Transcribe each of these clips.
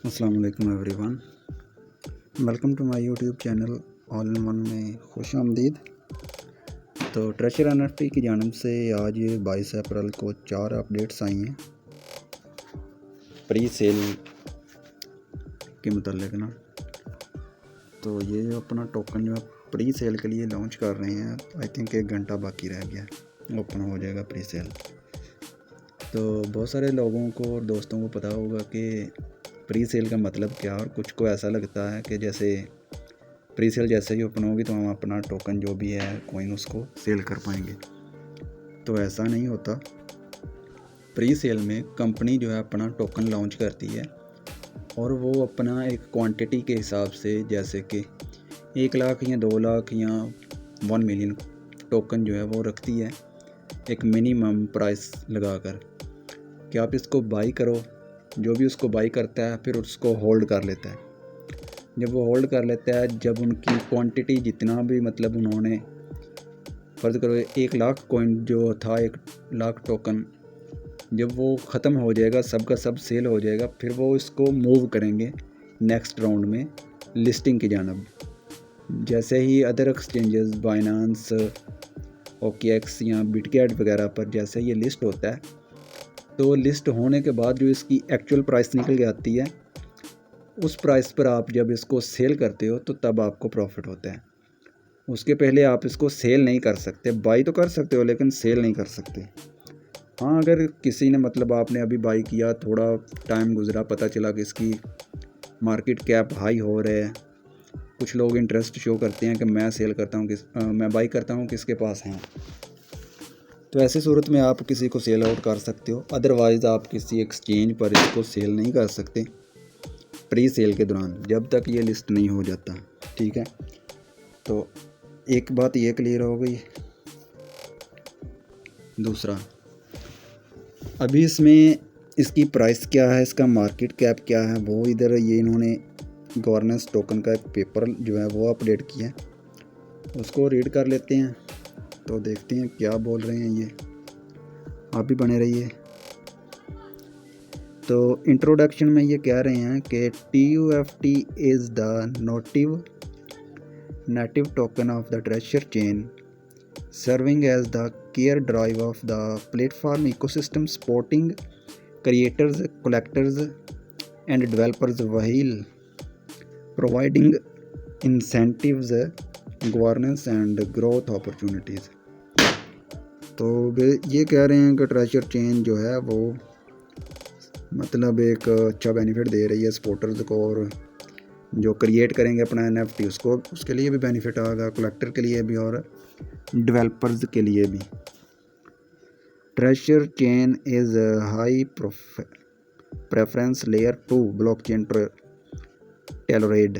अस्सलाम वालेकुम everyone, welcome to my YouTube channel all in one में खुश आमदीद। तो ट्रेजर एनएफटी की जानिब से आज 22 अप्रैल को 4 अपडेट्स आई हैं प्री सेल के मुतल्लिक़ ना। तो ये जो अपना टोकन जो है प्री सेल के लिए लॉन्च कर रहे हैं, आई थिंक 1 घंटा बाकी रह गया, ओपन हो जाएगा प्री सेल। तो बहुत सारे लोगों को और दोस्तों को पता होगा कि प्री सेल का मतलब क्या, और कुछ को ऐसा लगता है कि जैसे प्री सेल जैसे ही ओपन होगी तो हम अपना टोकन जो भी है कॉइन उसको सेल कर पाएंगे। तो ऐसा नहीं होता। प्री सेल में कंपनी जो है अपना टोकन लॉन्च करती है और वो अपना एक क्वांटिटी के हिसाब से, जैसे कि 1 लाख या 2 लाख या 1 मिलियन टोकन जो है वो रखती है एक मिनिमम प्राइस लगाकर कि आप इसको बाई करो। जो भी उसको बाई करता है फिर उसको होल्ड कर लेता है। जब वो होल्ड कर लेता है, जब उनकी क्वांटिटी जितना भी, मतलब उन्होंने फ़र्ज़ करो 1 लाख कॉइन जो था, 1 लाख टोकन, जब वो ख़त्म हो जाएगा, सब का सब सेल हो जाएगा, फिर वो इसको मूव करेंगे नेक्स्ट राउंड में लिस्टिंग की जानब। जैसे ही अदर एक्सचेंजेस बाइनेंस, OKX या बिटगेट वगैरह पर जैसे ये लिस्ट होता है, तो लिस्ट होने के बाद जो इसकी एक्चुअल प्राइस निकल के आती है, उस प्राइस पर आप जब इसको सेल करते हो तो तब आपको प्रॉफिट होता है। उसके पहले आप इसको सेल नहीं कर सकते। बाई तो कर सकते हो लेकिन सेल नहीं कर सकते। हाँ, अगर किसी ने, मतलब आपने अभी बाई किया, थोड़ा टाइम गुजरा, पता चला कि इसकी मार्केट कैप हाई हो रहा है, कुछ लोग इंटरेस्ट शो करते हैं कि मैं सेल करता हूँ, मैं बाई करता हूँ, किसके पास हैं, तो ऐसी सूरत में आप किसी को सेल आउट कर सकते हो। अदरवाइज़ आप किसी एक्सचेंज पर इसको सेल नहीं कर सकते प्री सेल के दौरान, जब तक ये लिस्ट नहीं हो जाता। ठीक है, तो एक बात ये क्लियर हो गई। दूसरा, अभी इसमें इसकी प्राइस क्या है, इसका मार्केट कैप क्या है, वो इधर ये इन्होंने गवर्नेंस टोकन का एक पेपर जो है वो अपडेट किया है, उसको रीड कर लेते हैं। तो देखते हैं क्या बोल रहे हैं ये, आप भी बने रहिए। तो इंट्रोडक्शन में ये कह रहे हैं कि TUFT is the native token of the Treasure chain, serving as the care drive of the platform ecosystem, supporting creators, collectors, and developers while providing incentives, governance, and growth opportunities। तो ये कह रहे हैं कि ट्रेजर चेन जो है वो मतलब एक अच्छा बेनिफिट दे रही है सपोर्टर्स को, और जो क्रिएट करेंगे अपना NFT उसको, उसके लिए भी बेनिफिट आएगा, कलेक्टर के लिए भी और डेवलपर्स के लिए भी। Treasure chain is high preference layer 2 blockchain tailored.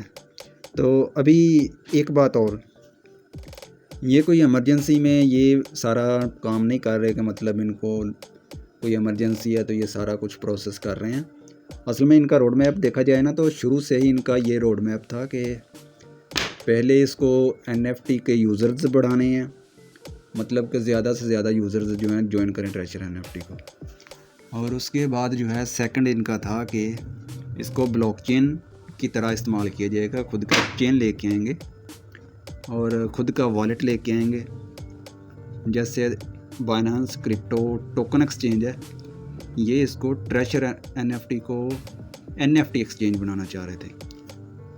तो अभी एक बात और, ये कोई इमरजेंसी में ये सारा काम नहीं कर रहे कि मतलब इनको कोई इमरजेंसी है तो ये सारा कुछ प्रोसेस कर रहे हैं। असल में इनका रोड मैप देखा जाए ना, तो शुरू से ही इनका ये रोड मैप था कि पहले इसको NFT के यूज़र्स बढ़ाने हैं, मतलब कि ज़्यादा से ज़्यादा यूज़र्स जो हैं ज्वाइन करें ट्रेजर NFT को। और उसके बाद जो है सेकंड इनका था कि इसको ब्लॉकचेन की तरह इस्तेमाल किया जाएगा, खुद का चेन लेके आएंगे और ख़ुद का वॉलेट लेके आएंगे। जैसे बाइनेंस क्रिप्टो टोकन एक्सचेंज है, ये इसको ट्रेजर NFT को NFT एक्सचेंज बनाना चाह रहे थे।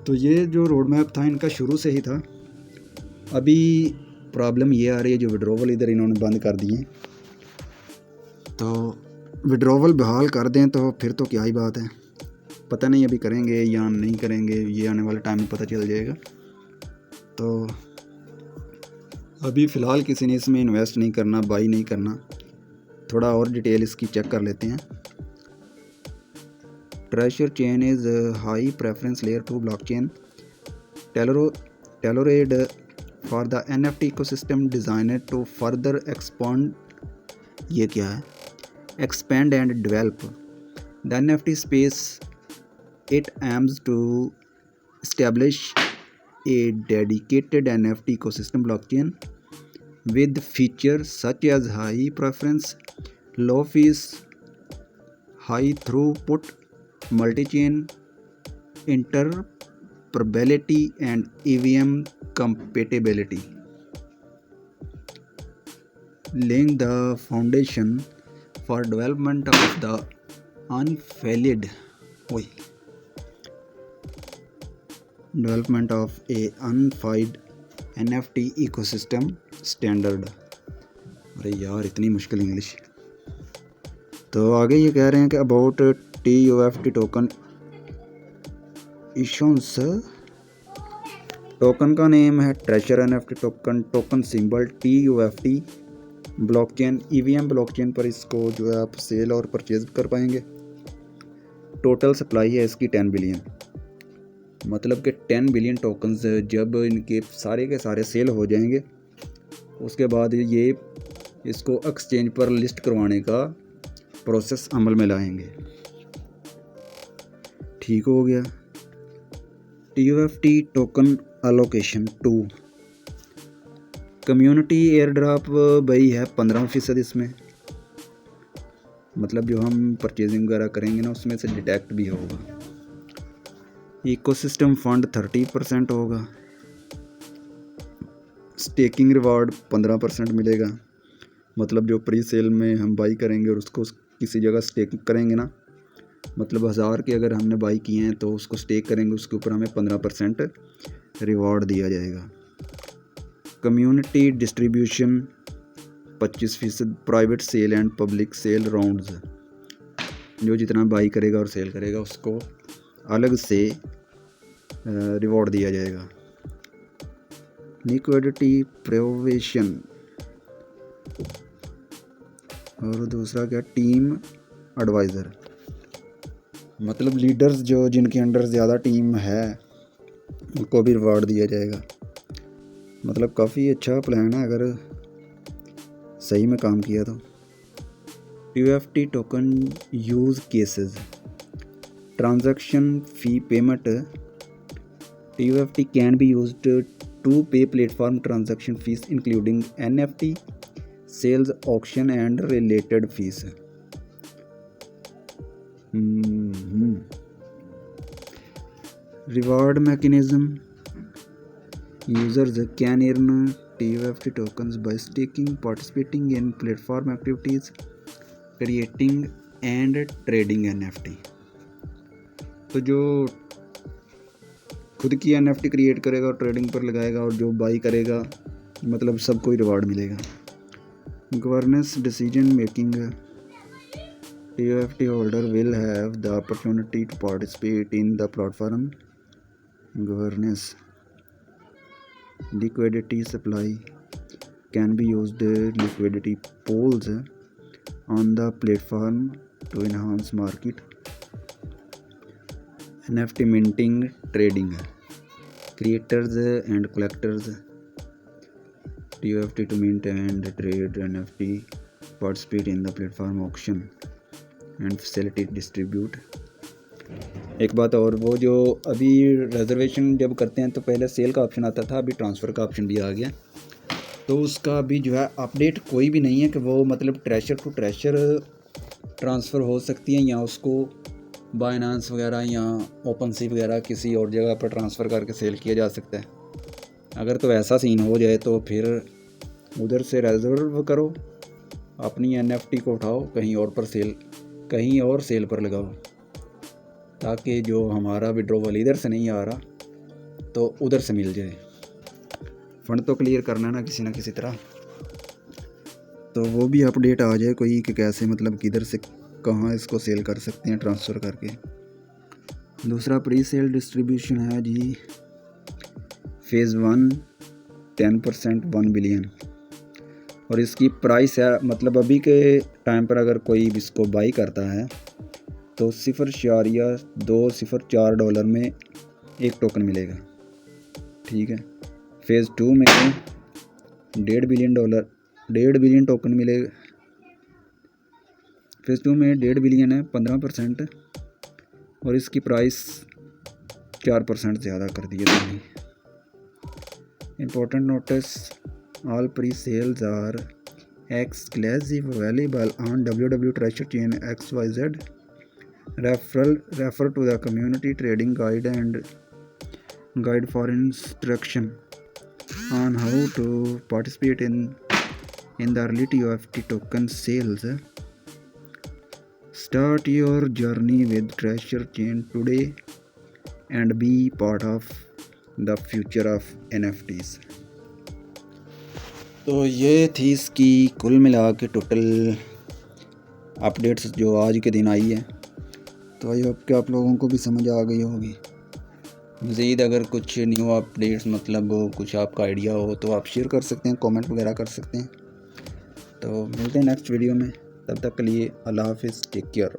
तो ये जो रोड मैप था इनका शुरू से ही था। अभी प्रॉब्लम ये आ रही है, जो विड्रॉवल इधर इन्होंने बंद कर दिए, तो विड्रॉवल बहाल कर दें तो फिर तो क्या ही बात है। पता नहीं अभी करेंगे या नहीं करेंगे, ये आने वाले टाइम में पता चल जाएगा। तो अभी फ़िलहाल किसी ने इसमें इन्वेस्ट नहीं करना, बाई नहीं करना। थोड़ा और डिटेल इसकी चेक कर लेते हैं। Treasure chain is high preference layer 2 blockchain tailored for the NFT ecosystem designed to further expand, ये क्या है, expand and develop the NFT space. It aims to establish a dedicated NFT ecosystem blockchain with features such as high preference, low fees, high throughput, multi-chain interoperability and EVM compatibility, laying the foundation for development of the unveiled development of a unified NFT ecosystem standard। अरे यार इतनी मुश्किल English. तो आगे ये कह रहे हैं कि अबाउट TUFT टोकन इशंस। टोकन का नेम है treasure NFT token. Token symbol TUFT। Blockchain EVM blockchain पर इसको जो है आप सेल और परचेज कर पाएंगे। टोटल सप्लाई है इसकी 10 बिलियन, मतलब कि 10 बिलियन टोकन्स जब इनके सारे के सारे सेल हो जाएंगे उसके बाद ये इसको एक्सचेंज पर लिस्ट करवाने का प्रोसेस अमल में लाएंगे। ठीक हो गया। TUFT token allocation 2 community air drop भाई है 15%। इसमें मतलब जो हम परचेजिंग वगैरह करेंगे ना उसमें से डिटेक्ट भी होगा। इकोसिस्टम फंड 30% होगा। स्टेकिंग रिवार्ड 15% मिलेगा, मतलब जो प्री सेल में हम बाई करेंगे और उसको किसी जगह स्टेक करेंगे ना, मतलब 1000 के अगर हमने बाई किए हैं तो उसको स्टेक करेंगे, उसके ऊपर हमें 15% रिवॉर्ड दिया जाएगा। Community distribution 25%। Private sale and public sale rounds, जो जितना बाई करेगा और सेल करेगा उसको अलग से रिवॉर्ड दिया जाएगा। लिक्विडिटी प्रोवेशन और दूसरा क्या टीम एडवाइज़र, मतलब लीडर्स जो जिनके अंडर ज़्यादा टीम है उनको भी रिवॉर्ड दिया जाएगा। मतलब काफ़ी अच्छा प्लान है अगर सही में काम किया तो। TUFT token use cases transaction fee payment. TUFT can be used to pay platform transaction fees including NFT sales auction and related fees. Reward mechanism users can earn TUFT tokens by staking, participating in platform activities, creating and trading NFT। तो जो खुद की NFT create करेगा और trading पर लगाएगा और जो बाई करेगा मतलब सबको ही रिवार्ड मिलेगा। Governance decision making TUFT holder will have the opportunity to participate in the platform governance। Liquidity supply can be used liquidity pools on the platform to enhance market। NFT minting trading creators and collectors TUFT to mint and trade NFT, participate in the platform auction and facilitate distribute। एक बात और, वो जो अभी reservation जब करते हैं तो पहले सेल का ऑप्शन आता था, अभी ट्रांसफ़र का ऑप्शन भी आ गया। तो उसका भी जो है अपडेट कोई भी नहीं है कि वो मतलब ट्रेजर टू ट्रेजर ट्रांसफ़र हो सकती है या उसको बाइनेंस वगैरह या ओपनसी वगैरह किसी और जगह पर ट्रांसफ़र करके सेल किया जा सकता है। अगर तो ऐसा सीन हो जाए तो फिर उधर से रिजर्व करो, अपनी NFT को उठाओ, कहीं और सेल पर लगाओ, ताकि जो हमारा विड्रॉवल इधर से नहीं आ रहा तो उधर से मिल जाए। फंड तो क्लियर करना है ना किसी तरह, तो वो भी अपडेट आ जाए कोई कि कैसे मतलब किधर से कहाँ इसको सेल कर सकते हैं ट्रांसफ़र करके। दूसरा प्री सेल डिस्ट्रीब्यूशन है जी। फेज़ 1 10% 1 बिलियन और इसकी प्राइस है, मतलब अभी के टाइम पर अगर कोई इसको बाई करता है तो $0.204 में एक टोकन मिलेगा। ठीक है। फेज़ 2 में $1.5 बिलियन टोकन मिलेगा। फेज़ 2 में 1.5 बिलियन है, 15% और इसकी प्राइस 4% ज़्यादा कर दी है। Important notice, all pre sales are exclusive available on www.treasure chain XYZ refer to the community trading guide and guide for instruction on how to participate in the early TOFT token sales. Start your journey with Treasure Chain today and be part of the future of NFTs. तो ये थी इसकी कुल मिला के total updates जो आज के दिन आई है। तो आई होप कि आप लोगों को भी समझ आ गई होगी। मज़ीद अगर कुछ न्यू अपडेट्स मतलब कुछ आपका आइडिया हो तो आप शेयर कर सकते हैं, कमेंट वगैरह कर सकते हैं। तो मिलते हैं नेक्स्ट वीडियो में, तब तक के लिए अल्लाह हाफिज़, टेक केयर।